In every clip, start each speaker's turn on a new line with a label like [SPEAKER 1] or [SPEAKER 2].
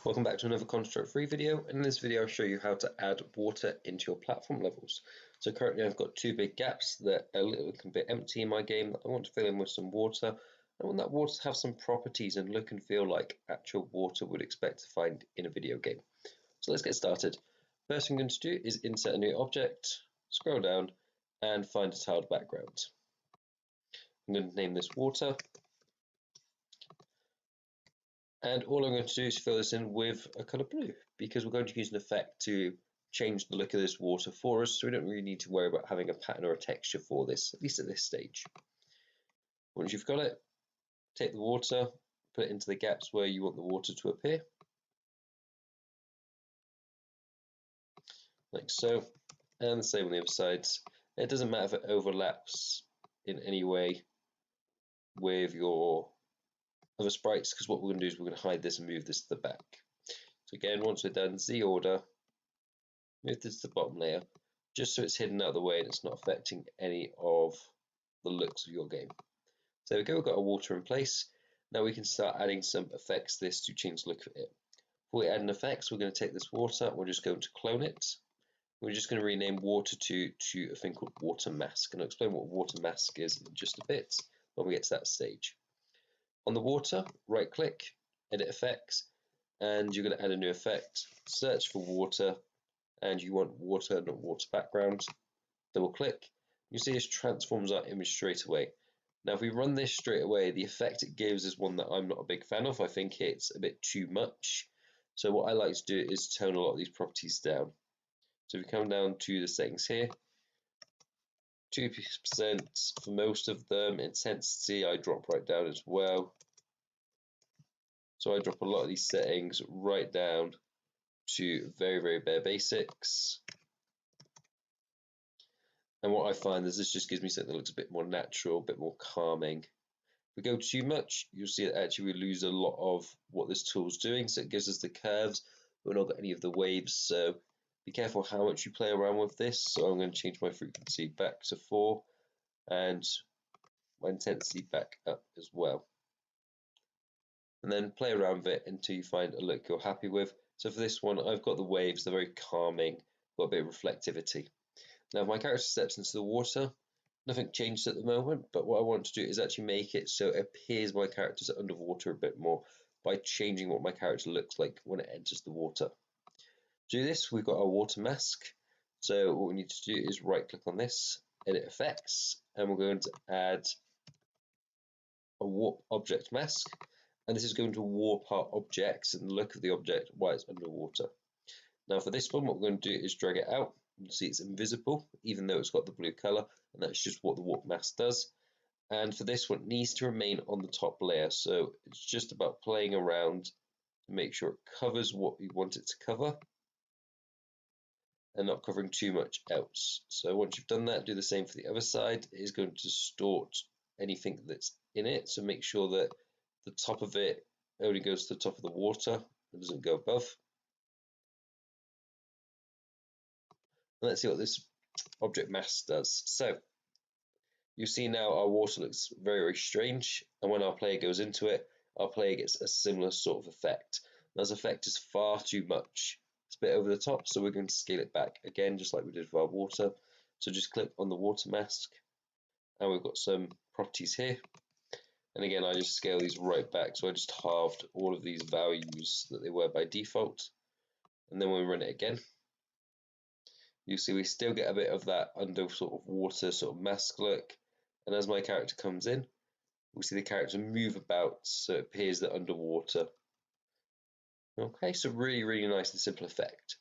[SPEAKER 1] Welcome back to another Construct Free video. In this video I'll show you how to add water into your platform levels. So currently I've got two big gaps that are a little bit empty in my game that I want to fill in with some water. I want that water to have some properties and look and feel like actual water would expect to find in a video game. So let's get started. First thing I'm going to do is insert a new object, scroll down and find a tiled background. I'm going to name this water. And all I'm going to do is fill this in with a colour blue because we're going to use an effect to change the look of this water for us, so we don't really need to worry about having a pattern or a texture for this, at least at this stage. Once you've got it, take the water, put it into the gaps where you want the water to appear, like so, and the same on the other sides. It doesn't matter if it overlaps in any way with your other sprites, because what we're going to do is we're going to hide this and move this to the back. So again, once we're done, Z order, move this to the bottom layer, just so it's hidden out of the way and it's not affecting any of the looks of your game. So there we go, we've got our water in place. Now we can start adding some effects to this to change the look of it. Before we add an effect, we're going to take this water, we're just going to clone it. We're just going to rename water to a thing called water mask, and I'll explain what water mask is in just a bit when we get to that stage. On the water, right click, edit effects, and you're going to add a new effect, search for water, and you want water, not water background. Double click, you see this transforms our image straight away. Now if we run this straight away, the effect it gives is one that I'm not a big fan of. I think it's a bit too much. So what I like to do is tone a lot of these properties down. So if we come down to the settings here, 2% for most of them, intensity I drop right down as well. So I drop a lot of these settings right down to very, very bare basics. And what I find is this just gives me something that looks a bit more natural, a bit more calming. If we go too much, you'll see that actually we lose a lot of what this tool is doing. So it gives us the curves, but we're not got any of the waves. So be careful how much you play around with this. So I'm going to change my frequency back to 4 and my intensity back up as well. And then play around with it until you find a look you're happy with. So for this one, I've got the waves, they're very calming, got a bit of reflectivity. Now if my character steps into the water, nothing changes at the moment, but what I want to do is actually make it so it appears my characters are underwater a bit more by changing what my character looks like when it enters the water. To do this, we've got our water mask. So what we need to do is right click on this, edit effects, and we're going to add a warp object mask. And this is going to warp our objects and the look of the object while it's underwater. Now for this one, what we're going to do is drag it out. You can see it's invisible, even though it's got the blue color, and that's just what the warp mask does. And for this one, it needs to remain on the top layer, so it's just about playing around to make sure it covers what we want it to cover and not covering too much else. So once you've done that, do the same for the other side. It is going to distort anything that's in it, so make sure that the top of it only goes to the top of the water, it doesn't go above. Let's see what this object mask does. So you see now our water looks very, very strange, and when our player goes into it, our player gets a similar sort of effect. Now this effect is far too much. It's a bit over the top, so we're going to scale it back again, just like we did for our water. So just click on the water mask, and we've got some properties here. And again, I just scale these right back, so I just halved all of these values that they were by default. And then when we run it again, you see we still get a bit of that under sort of water sort of mask look, and as my character comes in, we see the character move about so it appears that underwater. Okay, so really nice and simple effect.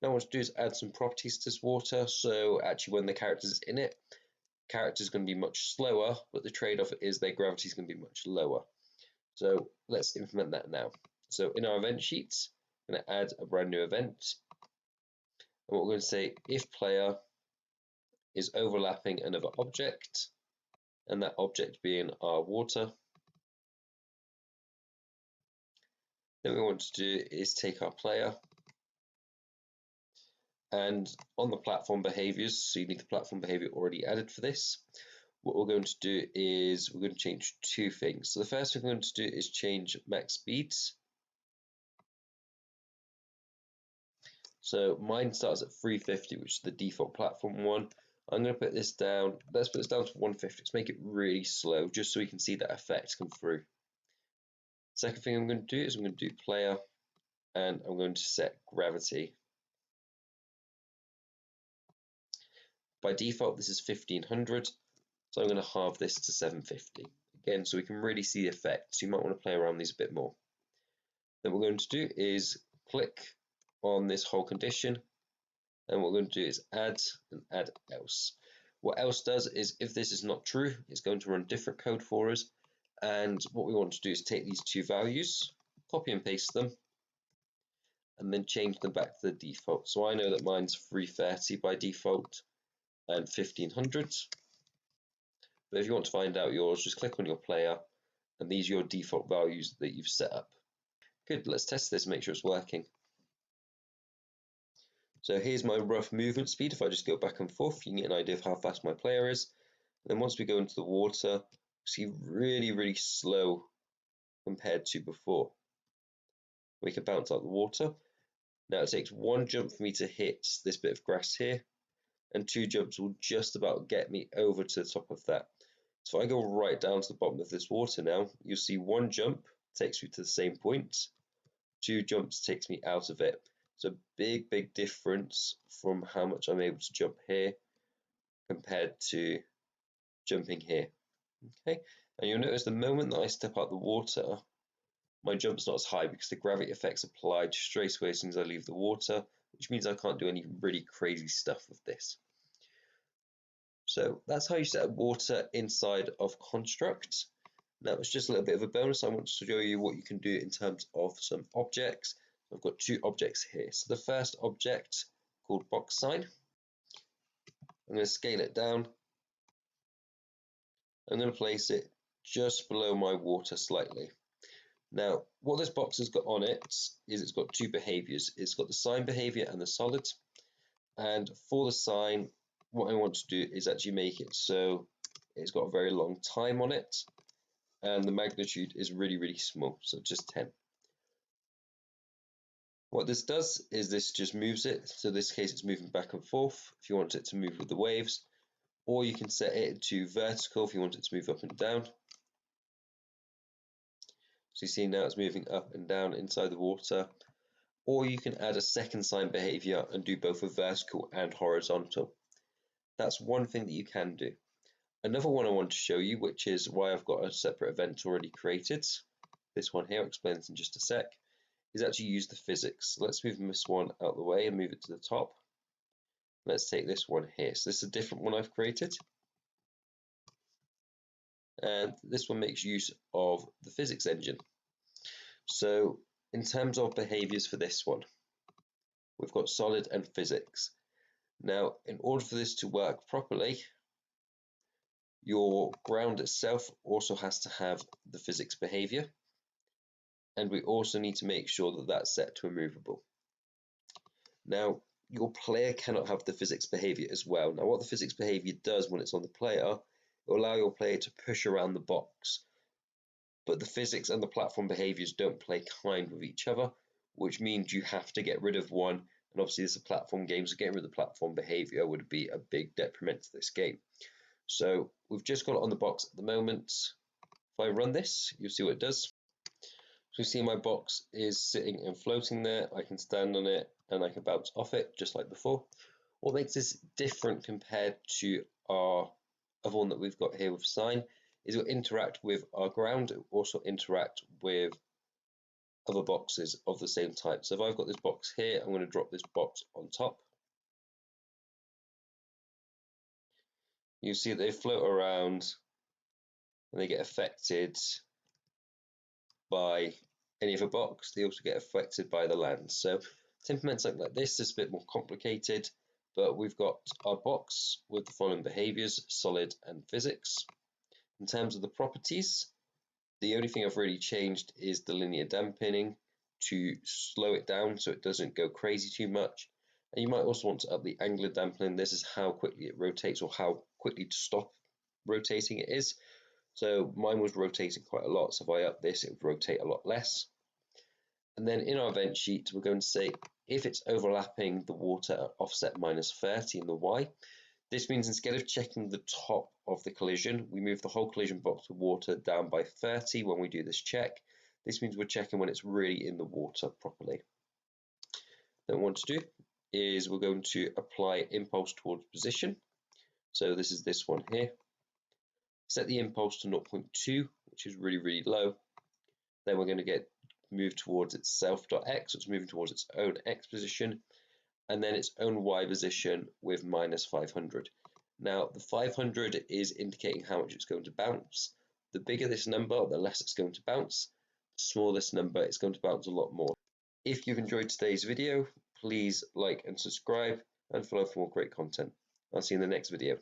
[SPEAKER 1] Now what I want to do is add some properties to this water, so actually when the character is in it, the character is going to be much slower, but the trade-off is their gravity is going to be much lower. So let's implement that now. So in our event sheets, I'm going to add a brand new event. And what we're going to say, if player is overlapping another object, and that object being our water, then what we want to do is take our player, and on the platform behaviors, so you need the platform behavior already added for this, what we're going to do is we're going to change two things. So the first thing we're going to do is change max speeds. So mine starts at 350, which is the default platform one. I'm going to put this down. Let's put this down to 150. Let's make it really slow, just so we can see that effect come through. Second thing I'm going to do is I'm going to do player, and I'm going to set gravity. By default, this is 1500, so I'm going to halve this to 750. Again, so we can really see the effect. So you might want to play around these a bit more. Then what we're going to do is click on this whole condition, and what we're going to do is add and add else. What else does is, if this is not true, it's going to run different code for us. And what we want to do is take these two values, copy and paste them, and then change them back to the default. So I know that mine's 330 by default and 1500. But if you want to find out yours, just click on your player, and these are your default values that you've set up. Good, let's test this and make sure it's working. So here's my rough movement speed. If I just go back and forth, you can get an idea of how fast my player is. And then once we go into the water, see really, really slow compared to before. We can bounce out the water. Now it takes one jump for me to hit this bit of grass here, and two jumps will just about get me over to the top of that. So if I go right down to the bottom of this water now, you'll see one jump takes me to the same point, two jumps takes me out of it. So big, big difference from how much I'm able to jump here compared to jumping here. Okay, and you'll notice the moment that I step out the water, my jump's not as high because the gravity effect's applied straight away as soon as I leave the water, which means I can't do any really crazy stuff with this. So that's how you set up water inside of Construct. Now it's just a little bit of a bonus. I want to show you what you can do in terms of some objects. I've got two objects here. So the first object, called box sign, I'm going to scale it down. I'm going to place it just below my water slightly. Now, what this box has got on it is it's got two behaviors. It's got the sign behavior and the solid. And for the sign, what I want to do is actually make it so it's got a very long time on it, and the magnitude is really, really small, so just 10. What this does is this just moves it. So in this case, it's moving back and forth if you want it to move with the waves, or you can set it to vertical if you want it to move up and down. So you see now it's moving up and down inside the water. Or you can add a second sign behavior and do both a vertical and horizontal. That's one thing that you can do. Another one I want to show you, which is why I've got a separate event already created. This one here, I'll explain this in just a sec, is actually use the physics. So let's move this one out of the way and move it to the top. Let's take this one here. So this is a different one I've created. And this one makes use of the physics engine. So in terms of behaviors for this one, we've got solid and physics. Now, in order for this to work properly, your ground itself also has to have the physics behavior, and we also need to make sure that that's set to immovable. Now, your player cannot have the physics behavior as well. Now, what the physics behavior does when it's on the player, it will allow your player to push around the box, but the physics and the platform behaviors don't play kind with each other, which means you have to get rid of one. And obviously, this is a platform game, so getting rid of the platform behavior would be a big detriment to this game. So we've just got it on the box at the moment. If I run this, you'll see what it does. So you see my box is sitting and floating there. I can stand on it and I can bounce off it just like before. What makes this different compared to our other one that we've got here with sign is it will interact with our ground. It will also interact with other boxes of the same type. So if I've got this box here, I'm going to drop this box on top. You see they float around and they get affected by any other box. They also get affected by the land. So to implement something like this is a bit more complicated, but we've got our box with the following behaviors, solid and physics. In terms of the properties, the only thing I've really changed is the linear dampening to slow it down so it doesn't go crazy too much. And you might also want to up the angular dampening. This is how quickly it rotates or how quickly to stop rotating it is. So mine was rotating quite a lot, so if I up this, it would rotate a lot less. And then in our event sheet, we're going to say if it's overlapping the water at offset -30 in the Y, this means instead of checking the top of the collision, we move the whole collision box with water down by 30 when we do this check. This means we're checking when it's really in the water properly. Then what we want to do is we're going to apply impulse towards position. So this is this one here. Set the impulse to 0.2, which is really, really low. Then we're going to get moved towards itself.x, so it's moving towards its own x position, and then its own y position with -500. Now, the 500 is indicating how much it's going to bounce. The bigger this number, the less it's going to bounce. The smaller this number, it's going to bounce a lot more. If you've enjoyed today's video, please like and subscribe and follow for more great content. I'll see you in the next video.